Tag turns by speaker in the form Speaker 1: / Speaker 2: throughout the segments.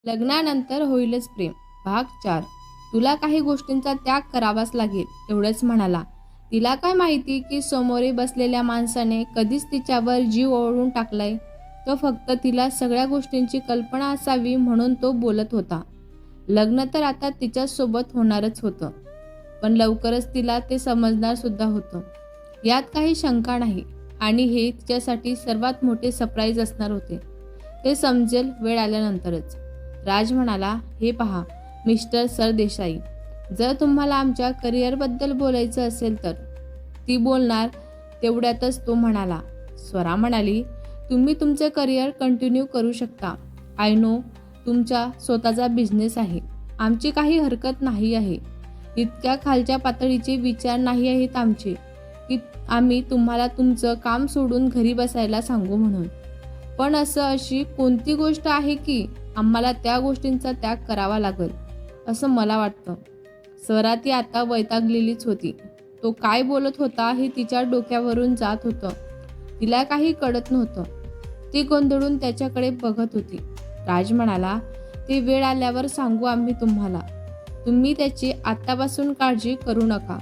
Speaker 1: लग्नानंतर होईलच प्रेम भाग 4. तुला काही गोष्टींचा त्याग करावाच लागेल एवढंच म्हणाला. तिला काय माहिती की समोरे बसलेल्या माणसाने कधीच तिच्यावर जीव ओवाळून टाकलाय. तो फक्त तिला सगळ्या गोष्टींची कल्पना असावी म्हणून तो बोलत होता. लग्न तर आता तिच्यासोबत होणारच होतं, पण लवकरच तिला ते समजणार सुद्धा होतं, यात काही शंका नाही. आणि हे तिच्यासाठी सर्वात मोठे सरप्राईज असणार होते. ते समजेल वेळ आल्यानंतरच. राज म्हणाला, हे पहा मिस्टर सरदेसाई, जर तुम्हाला आमच्या करिअरबद्दल बोलायचं असेल तर. ती बोलणार तेवढ्यातच तो म्हणाला. स्वरा म्हणाली, तुम्ही तुमचं करिअर कंटिन्यू करू शकता. आय नो तुमचा स्वतःचा बिझनेस आहे. आमची काही हरकत नाही आहे. इतक्या खालच्या पातळीचे विचार नाही आहेत आमचे की आम्ही तुम्हाला तुमचं काम सोडून घरी बसायला सांगू म्हणून. पण अशी कोणती गोष्ट आहे की आम्हाला त्या गोष्टींचा त्याग करावा लागेल असं मला वाटतं. स्वरा ती आता वैतागलेलीच होती. तो काय बोलत होता हे तिच्या डोक्यावरून जात होतं. तिला काही कळत नव्हतं. ती गोंधळून त्याच्याकडे बघत होती. राज म्हणाला, ते वेळ आल्यावर सांगू आम्ही तुम्हाला. तुम्ही त्याची आत्तापासून काळजी करू नका.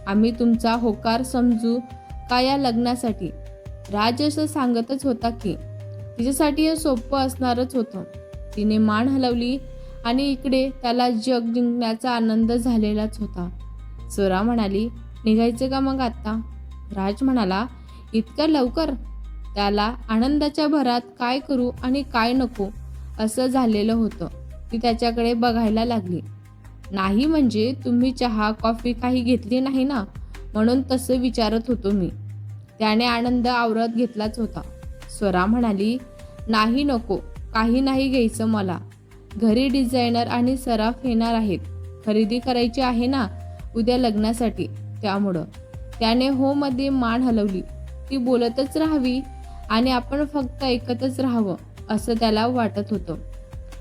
Speaker 1: आम्ही तुमचा होकार समजू का या लग्नासाठी. राज असं सांगतच होता की तिच्यासाठी हे सोपं असणारच होतं. तिने मान हलवली आणि इकडे त्याला जग जिंकण्याचा आनंद झालेलाच होता. स्वरा म्हणाली, निघायचं का मग आत्ता? राज म्हणाला, इतक्या लवकर? त्याला आनंदाच्या भरात काय करू आणि काय नको असं झालेलं होतं. ती त्याच्याकडे बघायला लागली. नाही म्हणजे तुम्ही चहा कॉफी काही घेतली नाही ना, म्हणून तसं विचारत होतो मी. त्याने आनंद आवरत घेतलाच होता. स्वरा म्हणाली, नाही नको, काही नाही घ्यायचं मला. घरी डिझायनर आणि सराफ येणार आहेत. खरेदी करायची आहे ना उद्या लग्नासाठी, त्यामुळं. त्याने हो मध्ये मान हलवली. ती बोलतच राहावी आणि आपण फक्त ऐकतच राहावं असं त्याला वाटत होतं.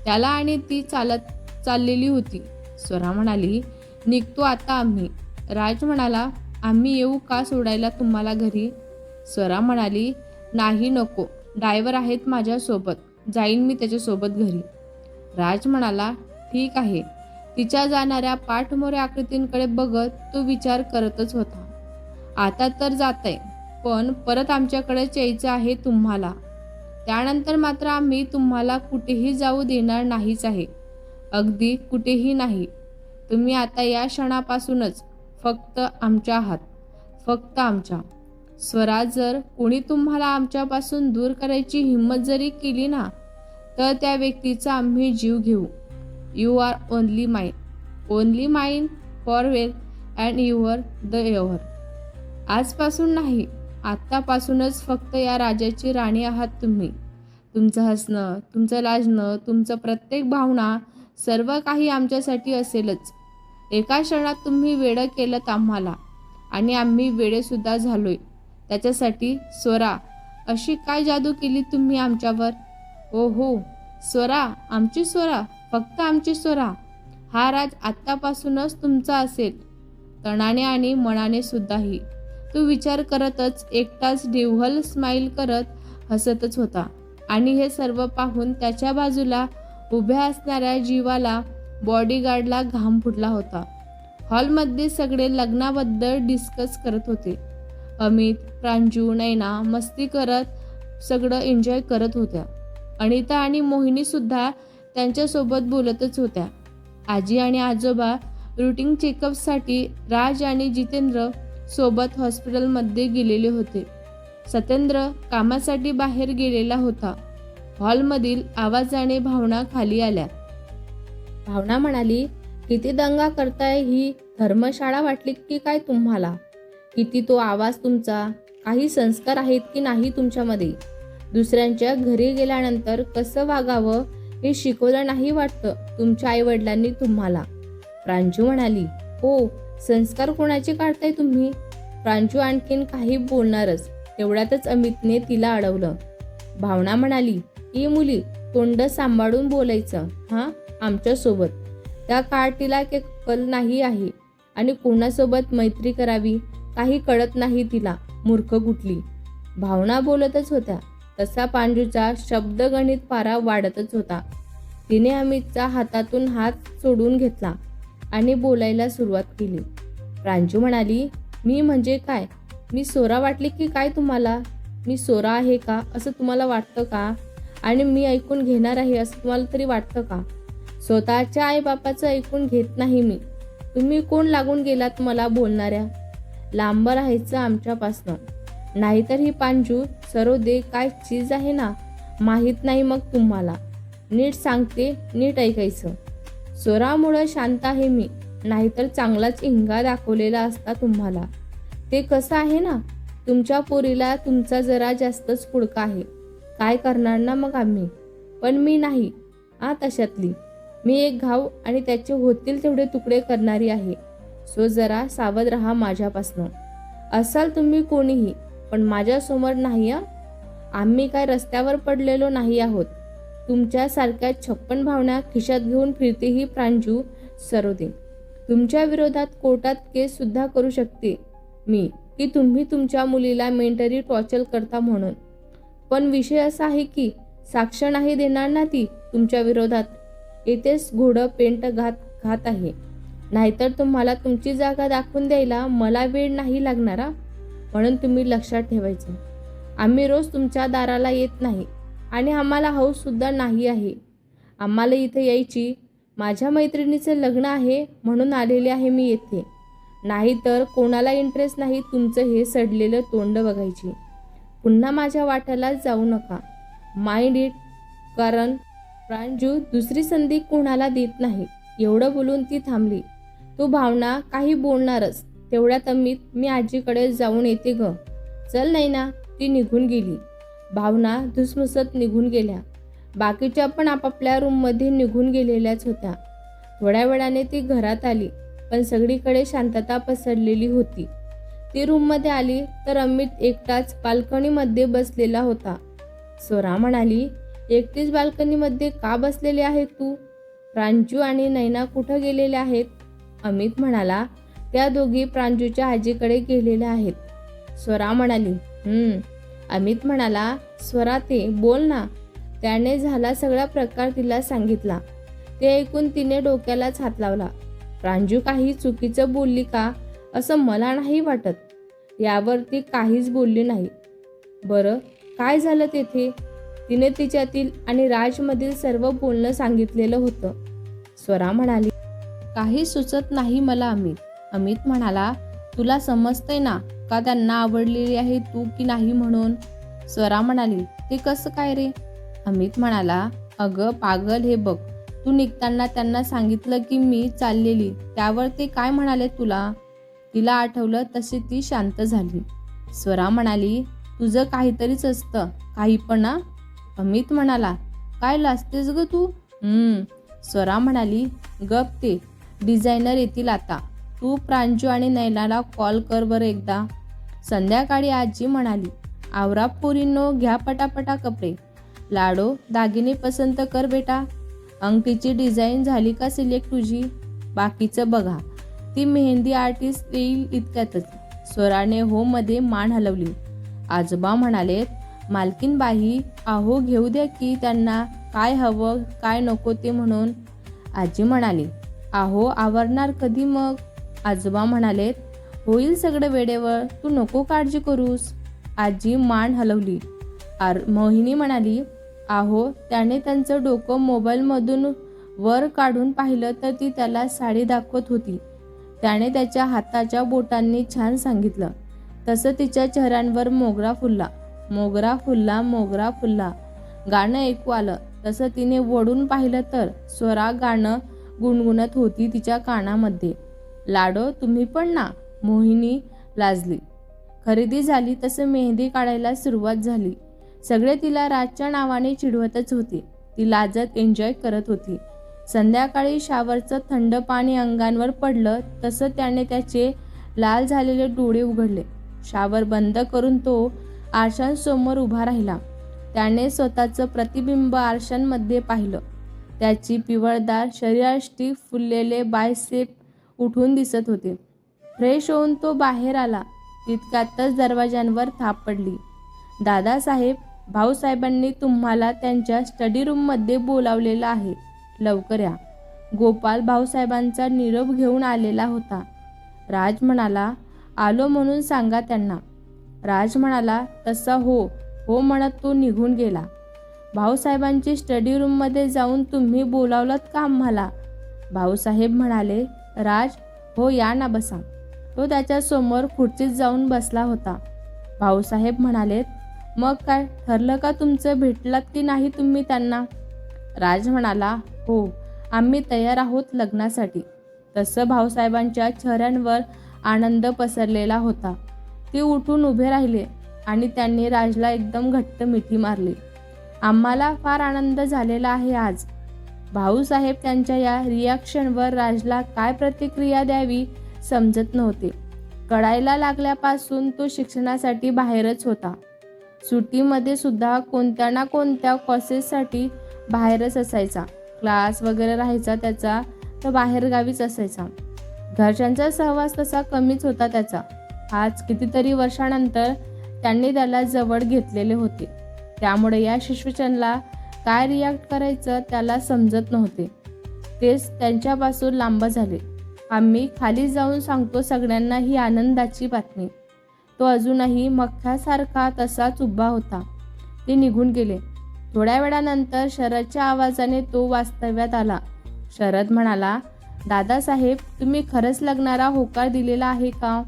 Speaker 1: त्याला आणि ती चाललेली होती. स्वरा म्हणाली, निघतो आता आम्ही. राज म्हणाला, आम्ही येऊ का सोडायला तुम्हाला घरी? स्वरा म्हणाली, नाही नको, ड्रायव्हर आहेत माझ्यासोबत, जाईन मी त्याच्यासोबत घरी. राज म्हणाला, ठीक आहे. तिच्या जाणाऱ्या पाठमोऱ्या आकृतींकडे बघत तो विचार करतच होता. आता तर जातंय, पण परत आमच्याकडेच यायचं आहे तुम्हाला. त्यानंतर मात्र आम्ही तुम्हाला कुठेही जाऊ देणार नाहीच आहे. अगदी कुठेही नाही. तुम्ही आता या क्षणापासूनच फक्त आमच्या आहात, फक्त आमच्या. स्वरा, जर कोणी तुम्हाला आमच्यापासून दूर करायची हिंमत जरी केली ना, तर त्या व्यक्तीचा आम्ही जीव घेऊ. You are only mine for well and you're the ever. आजपासून नाही, आत्तापासूनच फक्त या राजाची राणी आहात तुम्ही. तुमचं हसणं, तुमचं लाजणं, तुमचं प्रत्येक भावना, सर्व काही आमच्यासाठी असेलच. एका क्षणात तुम्ही वेडं केलं आम्हाला आणि आम्ही वेडेसुद्धा झालोय त्याच्यासाठी. स्वरा, अशी काय जादू केली तुम्ही आमच्यावर? ओ हो स्वरा, आमची स्वरा, फक्त आमची स्वरा. हा राज आत्तापासूनच तुमचा असेल, तणाने आणि मनाने सुद्धाही. तो विचार करतच एकटाच डिव्हल स्माईल करत हसतच होता. आणि हे सर्व पाहून त्याच्या बाजूला उभ्या असणाऱ्या जीवाला, बॉडीगार्डला घाम फुटला होता. हॉलमध्ये सगळे लग्नाबद्दल डिस्कस करत होते. अमित, प्रांजू, नैना मस्ती करत सगळं एन्जॉय करत होत्या. अनिता आणि मोहिनी सुद्धा त्यांच्यासोबत बोलतच होत्या. आजी आणि आजोबा रुटीन चेकअपसाठी राज आणि जितेंद्र सोबत हॉस्पिटलमध्ये गेलेले होते. सत्येंद्र कामासाठी बाहेर गेलेला होता. हॉलमधील आवाजाने भावना खाली आल्या. भावना म्हणाली, किती दंगा करताय? ही धर्मशाळा वाटली की काय तुम्हाला? किती तो आवाज तुमचा? काही संस्कार आहेत की नाही तुमच्यामध्ये? दुसऱ्यांच्या घरी गेल्यानंतर कसं वागावं हे शिकवलं नाही वाटतं तुमच्या आईवडिलांनी तुम्हाला. प्रांजू म्हणाली, हो, संस्कार कोणाचे काढताय तुम्ही? प्रांजू आणखीन काही बोलणारच, तेवढ्यातच अमितने तिला अडवलं. भावना म्हणाली, ई मुली, तोंड सांभाळून बोलायचं हां आमच्यासोबत. त्या कार्टीला कल नाही आहे आणि कोणासोबत मैत्री करावी काही कळत नाही तिला, मूर्ख कुठली. भावना बोलतच होत्या तसा प्रांजूचा शब्दगणित पारा वाढतच होता. तिने अमितचा हातातून हात सोडून घेतला आणि बोलायला सुरुवात केली. प्रांजू म्हणाली, मी म्हणजे काय? मी सोरा वाटली की काय तुम्हाला? मी सोरा आहे का असं तुम्हाला वाटतं का? आणि मी ऐकून घेणार आहे असं तुम्हाला तरी वाटतं का? स्वतःच्या आईबापाचं ऐकून घेत नाही मी. तुम्ही कोण लागून गेलात मला बोलणाऱ्या? लांब राहायचं आमच्यापासनं. नाहीतर ही पांजू सरोदे काय चीज आहे ना, माहीत नाही मग तुम्हाला. नीट सांगते, नीट ऐकायचं. सोरामुळं शांत आहे मी, नाहीतर चांगलाच इंगा दाखवलेला असता तुम्हाला. ते कसं आहे ना, तुमच्या पोरीला तुमचा जरा जास्तच पुडका आहे. काय करणार ना मग आम्ही. पण मी नाही तशातली. मी एक घाव आणि त्याचे होतील तेवढे तुकडे करणारी आहे. सो जरा सावध राहा माझ्यापासनं. असाल तुम्ही कोणीही, पण माझ्यासमोर नाही आम्ही काय रस्त्यावर पडलेलो नाही आहोत. तुमच्यासारख्या 56 भावना खिशात घेऊन फिरते ही प्रांजू सरोदे. तुमच्या विरोधात कोर्टात केस सुद्धा करू शकते मी की तुम्ही तुमच्या मुलीला मेंटली टॉर्चर करता म्हणून. पण विषय असा आहे की साक्ष नाही देणार ना ती तुमच्या विरोधात. येथेच घोडं पेंट घात आहे. नाहीतर तुम्हाला तुमची जागा दाखवून द्यायला मला वेळ नाही लागणार. म्हणून तुम्ही लक्षात ठेवायचं, आम्ही रोज तुमच्या दाराला येत नाही आणि आम्हाला हौस सुद्धा नाही आहे. आम्हाला इथे यायची माझ्या मैत्रिणीचं लग्न आहे म्हणून आलेले आहे मी येथे. नाही तर कोणाला इंटरेस्ट नाही तुमचं हे सडलेलं तोंड बघायची. पुन्हा माझ्या वाट्याला जाऊ नका. Mind it. कारण प्रांजू दुसरी संधी कोणाला देत नाही. एवढं बोलून ती थांबली. तू भावना काही बोलणारच. तेवढ्यात अमित, मी आजीकडे जाऊन येते ग. चल नाही ना. ती निघून गेली. भावना धुसमुसत निघून गेल्या. बाकीच्या पण आपापल्या रूममध्ये निघून गेलेल्याच होत्या. थोड्या वेळाने ती घरात आली, पण सगळीकडे शांतता पसरलेली होती. ती रूममध्ये आली तर अमित एकटाच बाल्कनीमध्ये बसलेला होता. स्वरा म्हणाली, एकटीच बाल्कनीमध्ये का बसलेले आहे तू? प्रांजू आणि नैना कुठं गेलेल्या आहेत? अमित म्हणाला, त्या दोघी प्रांजूच्या आजीकडे गेलेल्या आहेत. स्वरा म्हणाली, अमित म्हणाला, स्वरा ते बोल ना. त्याने झाला सगळा प्रकार तिला सांगितला. ते ऐकून तिने डोक्यालाच हात लावला. प्रांजू काही चुकीचं बोलली का असं मला नाही वाटत. यावर ती काहीच बोलली नाही. बरं काय झालं तेथे? तिने तिच्यातील आणि राजमधील सर्व बोलणं सांगितलेलं होतं. स्वरा म्हणाली, काही सुचत नाही मला अमित. अमित म्हणाला, तुला समजतंय ना का त्यांना आवडलेली आहे तू की नाही म्हणून? स्वरा म्हणाली, ते कसं काय रे? अमित म्हणाला, अगं पागल, हे बघ, तू निघताना त्यांना सांगितलं की मी चाललेली, त्यावर ते काय म्हणाले तुला? तिला आठवलं तशी ती शांत झाली. स्वरा म्हणाली, तुझं काहीतरीच असतं, काही पण ना. अमित म्हणाला, काय लाजतेस ग तू? स्वरा म्हणाली, गप, ते डिझायनर येतील आता. तू प्रांजू आणि नैनाला कॉल कर बरं एकदा. संध्याकाळी आजी म्हणाली, आवरा पोरींनो, घ्या पटापटा कपडे. लाडो, दागिने पसंत कर बेटा. अंगठीची डिझाईन झाली का सिलेक्ट तुझी? बाकीचं बघा. ती मेहंदी आर्टिस्ट येईल इतक्यातच. स्वराने हो मध्ये मान हलवली. आजोबा म्हणाले, मालकीनबाई, अहो घेऊ द्या की त्यांना काय हवं काय नको ते म्हणून. आजी म्हणाली, अहो आवरणार कधी मग? आजोबा म्हणालेत, होईल सगळं वेळेवर, तू नको काळजी करूस. आजी मान हलवली. मोहिनी म्हणाली, अहो त्याने त्यांचं डोकं मोबाईलमधून वर काढून पाहिलं तर ती त्याला साडी दाखवत होती. त्याने त्याच्या हाताच्या बोटांनी छान सांगितलं. तसं तिच्या चेहऱ्यांवर मोगरा फुलला. मोगरा फुलला, मोगरा फुलला गाणं ऐकू आलं. तसं तिने वळून पाहिलं तर स्वरा गाणं गुणगुणत होती तिच्या कानामध्ये. लाडो, तुम्ही पण ना. मोहिनी लाजली. खरेदी झाली तसं मेहंदी काढायला सुरुवात झाली. सगळे तिला राजच्या नावाने चिडवतच होते. ती लाजत एन्जॉय करत होती. संध्याकाळी शावरचं थंड पाणी अंगांवर पडलं तसं त्याने त्याचे लाल झालेले डोळे उघडले. शावर बंद करून तो आरशांसमोर उभा राहिला. त्याने स्वतःचं प्रतिबिंब आरशांमध्ये पाहिलं. त्याची पिवळदार शरीराष्टी फुललेले बायसेप उठून दिसत होते. फ्रेश होऊन तो बाहेर आला. तितक्यातच दरवाज्यांवर थाप पडली. दादासाहेब, भाऊसाहेबांनी तुम्हाला त्यांच्या स्टडी रूममध्ये बोलावलेलं आहे. लवकर या. गोपाल भाऊसाहेबांचा निरोप घेऊन आलेला होता. राज म्हणाला, आलो म्हणून सांगा त्यांना. राज म्हणाला, तसा हो हो म्हणत तो निघून गेला. भाऊसाहेबांची स्टडी रूममध्ये जाऊन तुम्ही बोलावलत का आम्हाला? भाऊसाहेब म्हणाले, राज, हो या ना बसा. तो त्याच्यासमोर खुर्चीत जाऊन बसला होता. भाऊसाहेब म्हणालेत, मग काय ठरलं का तुमचं? भेटलात की नाही तुम्ही त्यांना? राज म्हणाला, हो, आम्ही तयार आहोत लग्नासाठी. तसं भाऊसाहेबांच्या चेहऱ्यांवर आनंद पसरलेला होता. ते उठून उभे राहिले आणि त्यांनी राजला एकदम घट्ट मिठी मारली. आम्हाला फार आनंद झालेला आहे आज. भाऊसाहेब त्यांच्या या रिॲक्शनवर राजला काय प्रतिक्रिया द्यावी समजत नव्हते. कळायला लागल्यापासून तो शिक्षणासाठी बाहेरच होता. सुट्टीमध्ये सुद्धा कोणत्या ना कोणत्या कॉसेससाठी बाहेरच असायचा. क्लास वगैरे राहायचा त्याचा तर बाहेरगावीच असायचा. घरच्यांचा सहवास तसा कमीच होता त्याचा. आज कितीतरी वर्षानंतर त्यांनी त्याला जवळ घेतलेले होते. त्यामुळे या सिच्युएशनला काय रिॲक्ट करायचं त्याला समजत नव्हते. तेच त्यांच्यापासून लांब झाले. आम्ही खाली जाऊन सांगतो सगळ्यांना ही आनंदाची बातमी. तो अजूनही मख्यासारखा तसाच उभा होता. ते निघून गेले. थोड्या वेळानंतर शरदच्या आवाजाने तो वास्तव्यात आला. शरद म्हणाला, दादासाहेब, तुम्ही खरंच लग्नाला होकार दिलेला आहे का?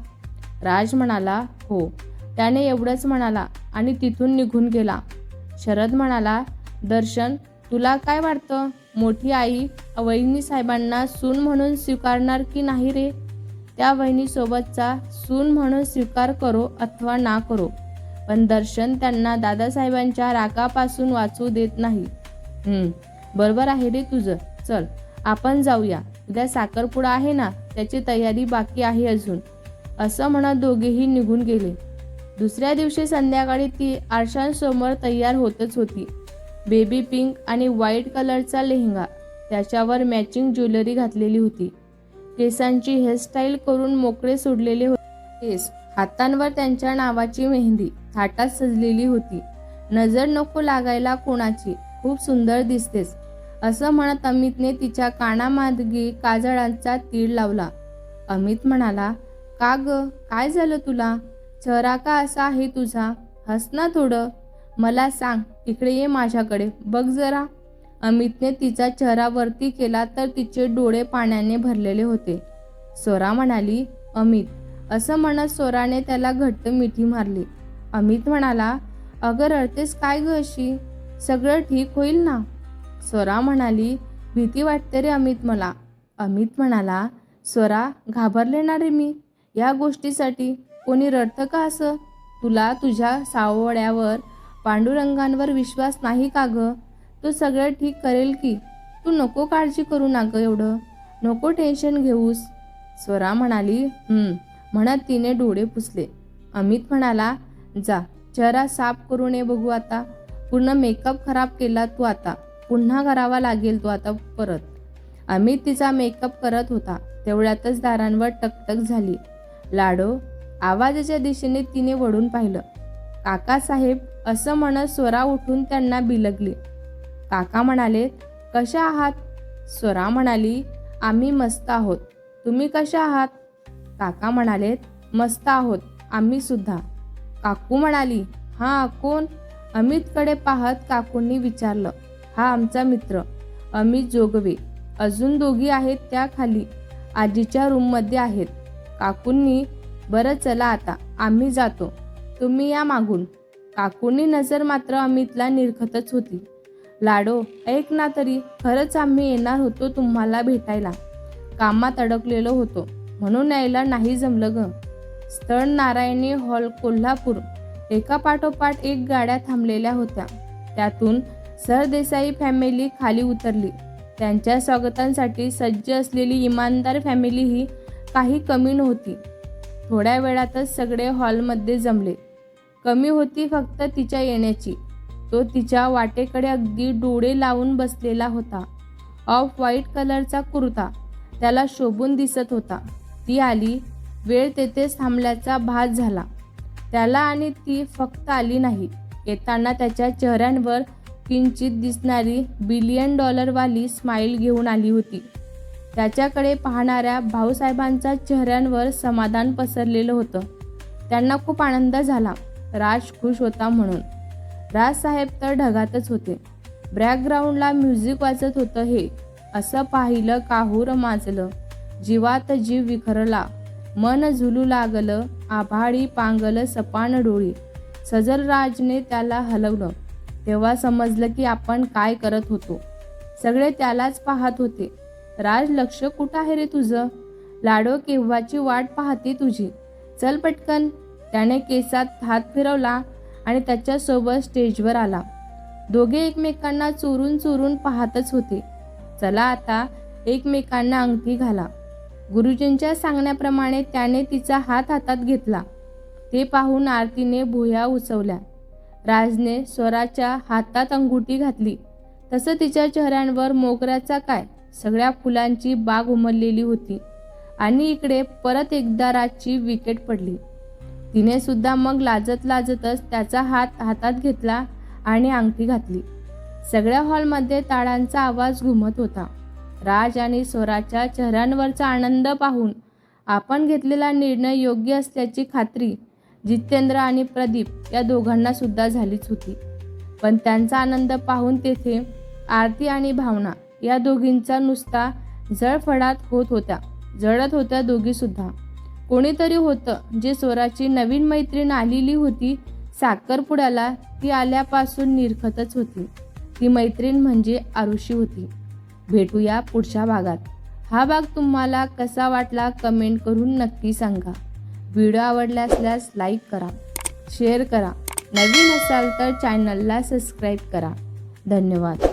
Speaker 1: राज म्हणाला, हो. त्याने एवढंच म्हणाला आणि तिथून निघून गेला. शरद म्हणाला, दर्शन, तुला काय वाटतं? मोठी आई वहिनी साहेबांना सून म्हणून स्वीकारणार की नाही रे? त्या वहिनीसोबतचा सून म्हणून स्वीकार करो अथवा ना करो, पण दर्शन त्यांना दादासाहेबांच्या रागापासून वाचू देत नाही. बरोबर आहे रे तुझं. चल आपण जाऊया. उद्या साखरपुडा आहे ना, त्याची तयारी बाकी आहे अजून. असं म्हणत दोघेही निघून गेले. दुसऱ्या दिवशी संध्याकाळी ती आरशांसमोर तयार होतच होती. बेबी पिंक आणि व्हाईट कलरचा लेहंगा, त्याच्यावर मॅचिंग ज्वेलरी घातलेली होती. केसांची हेअरस्टाईल करून मोकळे सोडलेले होते केस. हातांवर त्यांच्या नावाची मेहंदी थाटात सजलेली होती. नजर नको लागायला कोणाची, खूप सुंदर दिसतेस, असं म्हणत अमितने तिच्या कानामागे काजळाचा तीळ लावला. अमित म्हणाला, का ग, काय झालं तुला? चेहरा का असा आहे तुझा? हस ना थोडं. मला सांग, इकडे ये माझ्याकडे, बघ जरा. अमितने तिचा चेहरा वरती केला तर तिचे डोळे पाण्याने भरलेले होते. स्वरा म्हणाली, अमित, असं म्हणत स्वराने त्याला घट्ट मिठी मारली. अमित म्हणाला, अगं रडतेस काय ग अशी? सगळं ठीक होईल ना? स्वरा म्हणाली, भीती वाटते रे अमित मला. अमित म्हणाला, स्वरा, घाबरले ना रे मी या गोष्टीसाठी. कोणी रडतं का असं? तुला तुझ्या सावळ्यावर पांडुरंगांवर विश्वास नाही का ग? तो सगळं ठीक करेल की. तू नको काळजी करू ना ग एवढं. नको टेन्शन घेऊस. स्वरा म्हणाली, म्हणत तिने डोळे पुसले. अमित म्हणाला, जा चेहरा साफ करून ये बघू आता. पूर्ण मेकअप खराब केला तू आता. पुन्हा करावा लागेल तो आता परत. अमित तिचा मेकअप करत होता. तेवढ्यातच दारांवर टकटक झाली. लाडो, आवाजाच्या दिशेने तिने वळून पाहिलं. काकासाहेब, असं म्हणत स्वरा उठून त्यांना बिलगली. काका म्हणाले, कशा आहात? स्वरा म्हणाली, आम्ही मस्त आहोत. तुम्ही कशा आहात? काका म्हणालेत, मस्त आहोत आम्ही सुद्धा. काकू म्हणाली, हा कोण? अमितकडे पाहत काकूंनी विचारलं. हा आमचा मित्र अमित जोगवे. अजून दोघी आहेत त्या खाली आजीच्या रूममध्ये आहेत. काकूंनी, बरं चला आता आम्ही जातो, तुम्ही या मागून. काकूंनी नजर मात्र अमितला निरखतच होती. लाडो, ऐक ना तरी, खरंच आम्ही येणार होतो तुम्हाला भेटायला. कामात अडकलेलो होतो म्हणून यायला नाही जमलं ग. स्थळ नारायणी हॉल कोल्हापूर. एका पाठोपाठ एक गाड्या थांबलेल्या होत्या. त्यातून सरदेसाई फॅमिली खाली उतरली. त्यांच्या स्वागतांसाठी सज्ज असलेली इमानदार फॅमिलीही काही कमी नव्हती. थोड्या वेळातच सगळे हॉलमध्ये जमले. कमी होती फक्त तिच्या येण्याची. तो तिच्या वाटेकडे अगदी डोळे लावून बसलेला होता. ऑफ व्हाईट कलरचा कुर्ता त्याला शोभून दिसत होता. ती आली. वेळ तेथेच थांबल्याचा भास झाला त्याला आणि ती फक्त आली नाही. येताना त्याच्या चेहऱ्यावर किंचित दिसणारी $1 बिलियन वाली स्माईल घेऊन आली होती. त्याच्याकडे पाहणाऱ्या भाऊसाहेबांच्या चेहऱ्यांवर समाधान पसरलेलं होतं. त्यांना खूप आनंद झाला. राज खुश होता म्हणून. राजसाहेब तर ढगातच होते. बॅकग्राऊंडला म्युझिक वाजत होतं. हे असं पाहिलं काहूर माजलं. जीवात जीव विखरला. मन झुलू लागलं. आभाळी पांगलं सपान डोळी. सजलराजने त्याला हलवलं. तेव्हा समजलं की आपण काय करत होतो. सगळे त्यालाच पाहत होते. राज, लक्ष कुठं आहे रे तुझं? लाडो केव्हाची वाट पाहते तुझी. चल पटकन. त्याने केसात हात फिरवला आणि त्याच्यासोबत स्टेजवर आला. दोघे एकमेकांना चोरून चोरून पाहतच होते. चला आता एकमेकांना अंगठी घाला. गुरुजींच्या सांगण्याप्रमाणे त्याने तिचा हात हातात घेतला. ते पाहून आरतीने भुया उचवल्या. राजने स्वराच्या हातात अंगुठी घातली. तसं तिच्या चेहऱ्यावर मोगऱ्याचा काय, सगळ्या फुलांची बाग उमललेली होती. आणि इकडे परत एकदा राजची विकेट पडली. तिने सुद्धा मग लाजत लाजतच त्याचा हात हातात घेतला आणि अंगठी घातली. सगळ्या हॉलमध्ये टाळ्यांचा आवाज घुमत होता. राज आणि स्वराच्या चेहऱ्यांवरचा आनंद पाहून आपण घेतलेला निर्णय योग्य असल्याची खात्री जितेंद्र आणि प्रदीप या दोघांना सुद्धा झालीच होती. पण त्यांचा आनंद पाहून तेथे आरती आणि भावना या दोघींचा नुसता जळफळाट होत होत्या. जळत होत्या दोघी सुद्धा. कोणीतरी होतं जे स्वराची नवीन मैत्रीण आलेली होती साखरपुड्याला. ती आल्यापासून निरखतच होती. ती मैत्रीण म्हणजे आरुषी होती. भेटूया पुढच्या भागात. हा भाग तुम्हाला कसा वाटला कमेंट करून नक्की सांगा. व्हिडिओ आवडला असल्यास लाईक करा, शेअर करा. नवीन असाल तर चॅनलला सबस्क्राईब करा. धन्यवाद.